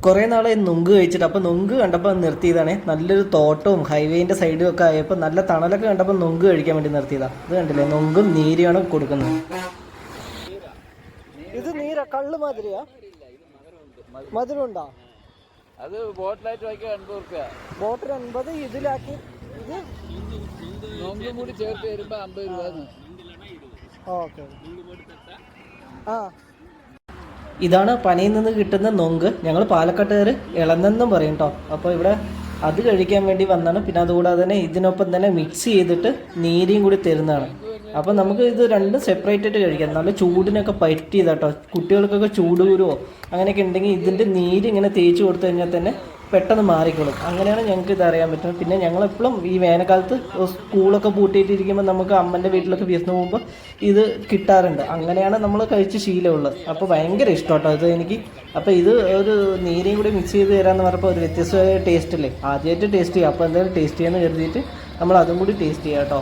കുറേ നാളെ നൊങ്ക് കഴിച്ചിട്ട് അപ്പോൾ നൊങ്ക് കണ്ടപ്പോൾ നിർത്തിയതാണ്. നല്ലൊരു തോട്ടവും ഹൈവേൻ്റെ സൈഡും ഒക്കെ ആയപ്പോൾ നല്ല തണലൊക്കെ കണ്ടപ്പോൾ നൊങ്ക് കഴിക്കാൻ വേണ്ടി നിർത്തിയതാണ്. ഇത് കണ്ടില്ലേ, നൊങ്കും നീരിയാണ് കൊടുക്കുന്നത്. ഇത് നീര കള്ള് മാതിരിയാ? മധുരം ഉണ്ടോ? അത് ബോട്ടിലായിട്ട് വാങ്ങിക്കാൻ 80 രൂപ. ബോട്ടിൽ 80, ഇതിലാക്കി ഇത് നൊങ്കും കൂടി ചേർത്ത് വരുമ്പോൾ 50 രൂപ. ഓക്കെ. ആ, ഇതാണ് പനയിൽ നിന്ന് കിട്ടുന്ന നൊങ്ക്. ഞങ്ങൾ പാലക്കാട്ടുകാർ ഇളന്നെന്നും പറയും കേട്ടോ. അപ്പോൾ ഇവിടെ അത് കഴിക്കാൻ വേണ്ടി വന്നതാണ്. പിന്നെ അതുകൂടാതെ തന്നെ ഇതിനൊപ്പം തന്നെ മിക്സ് ചെയ്തിട്ട് നീരിയും കൂടി തരുന്നതാണ്. അപ്പോൾ നമുക്ക് ഇത് രണ്ടും സെപ്പറേറ്റ് ആയിട്ട് കഴിക്കാം. നല്ല ചൂടിനൊക്കെ പറ്റിയതാട്ടോ. കുട്ടികൾക്കൊക്കെ ചൂട് കുരുവോ അങ്ങനെയൊക്കെ ഉണ്ടെങ്കിൽ ഇതിൻ്റെ നീര് ഇങ്ങനെ തേച്ച് കൊടുത്തു കഴിഞ്ഞാൽ തന്നെ പെട്ടെന്ന് മാറിക്കോളും. അങ്ങനെയാണ് ഞങ്ങൾക്ക് ഇത് അറിയാൻ പറ്റുന്നത്. പിന്നെ ഞങ്ങളെപ്പോഴും ഈ വേനൽക്കാലത്ത് സ്കൂളൊക്കെ പൂട്ടിയിട്ടിരിക്കുമ്പോൾ നമുക്ക് അമ്മൻ്റെ വീട്ടിലൊക്കെ വിരുന്ന് പോകുമ്പോൾ ഇത് കിട്ടാറുണ്ട്. അങ്ങനെയാണ് നമ്മൾ കഴിച്ച് ശീലമുള്ളത്. അപ്പോൾ ഭയങ്കര ഇഷ്ടമാട്ടോ ഇത് എനിക്ക്. അപ്പോൾ ഇത് ഒരു നീരയും കൂടി മിക്സ് ചെയ്ത് തരാമെന്ന് പറഞ്ഞപ്പോൾ ഒരു വ്യത്യസ്തമായ ടേസ്റ്റ് അല്ലേ, ആദ്യമായിട്ട് ടേസ്റ്റ് ചെയ്യുക. അപ്പോൾ എന്തായാലും ടേസ്റ്റ് ചെയ്യാമെന്ന് കരുതിയിട്ട് നമ്മൾ അതും കൂടി ടേസ്റ്റ് ചെയ്യാം കേട്ടോ.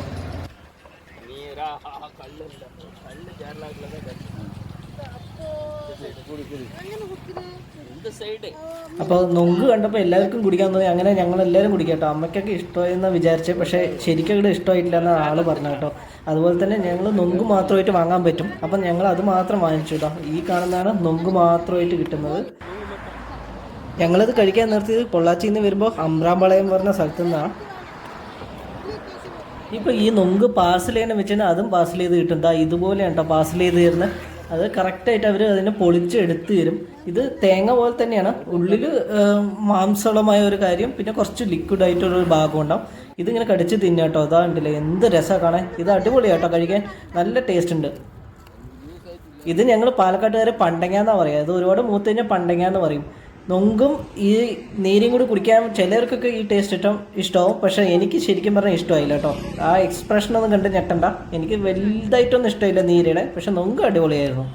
അപ്പോൾ നൊങ്ക് കണ്ടപ്പോൾ എല്ലാവർക്കും കുടിക്കാൻ തോന്നി. അങ്ങനെ ഞങ്ങൾ എല്ലാവരും കുടിക്കാം കേട്ടോ. അമ്മയ്ക്കൊക്കെ ഇഷ്ടമായെന്ന് വിചാരിച്ചത്, പക്ഷേ ശരിക്കും ഇവിടെ ഇഷ്ടമായിട്ടില്ല എന്ന ആൾ പറഞ്ഞു കേട്ടോ. അതുപോലെ തന്നെ ഞങ്ങൾ നൊങ്ക് മാത്രമായിട്ട് വാങ്ങാൻ പറ്റും. അപ്പം ഞങ്ങൾ അത് മാത്രം വാങ്ങിച്ചു കേട്ടോ. ഈ കാണുന്നതാണ് നൊങ്ക് മാത്രമായിട്ട് കിട്ടുന്നത്. ഞങ്ങളിത് കഴിക്കാൻ നിർത്തിയത് പൊള്ളാച്ചിയിൽ നിന്ന് വരുമ്പോൾ അമ്രാമ്പാളയം പറഞ്ഞ സ്ഥലത്തു നിന്നാണ്. ഇപ്പോൾ ഈ നൊങ്ക് പാർസൽ ചെയ്യാൻ വെച്ചാൽ അതും പാർസൽ ചെയ്ത് കിട്ടും. ഇതുപോലെയാണ് കേട്ടോ പാർസൽ ചെയ്ത് തരുന്നത്. അത് കറക്റ്റായിട്ട് അവർ അതിനെ പൊളിച്ച് എടുത്ത് തരും. ഇത് തേങ്ങ പോലെ തന്നെയാണ്, ഉള്ളിൽ മാംസളമായ ഒരു കാര്യം, പിന്നെ കുറച്ച് ലിക്വിഡായിട്ടുള്ളൊരു ഭാഗം ഉണ്ടാവും. ഇതിങ്ങനെ കടിച്ച് തിന്നാട്ടോ. അതാ ഉണ്ടല്ലേ, എന്ത് രസമാണ് കാണാൻ. ഇത് അടിപൊളിയാട്ടോ, കഴിക്കാൻ നല്ല ടേസ്റ്റ് ഉണ്ട്. ഇത് ഞങ്ങൾ പാലക്കാട്ടുകാർ പണ്ടങ്ങാന്നാണ് പറയുക. ഇത് ഒരുപാട് മൂത്ത് കഴിഞ്ഞാൽ പണ്ടങ്ങാന്ന് പറയും. നൊങ്കും ഈ നീരും കൂടി കുടിക്കാൻ ചിലർക്കൊക്കെ ഈ ടേസ്റ്റ് ഇഷ്ടമാവും. പക്ഷേ എനിക്ക് ശരിക്കും പറഞ്ഞാൽ ഇഷ്ടമായില്ല കേട്ടോ. ആ എക്സ്പ്രഷനൊന്നും കണ്ട് ഞെട്ടണ്ട. എനിക്ക് വലുതായിട്ടൊന്നും ഇഷ്ടമില്ല നീരയുടെ, പക്ഷെ നൊങ്ക് അടിപൊളിയായിരുന്നു.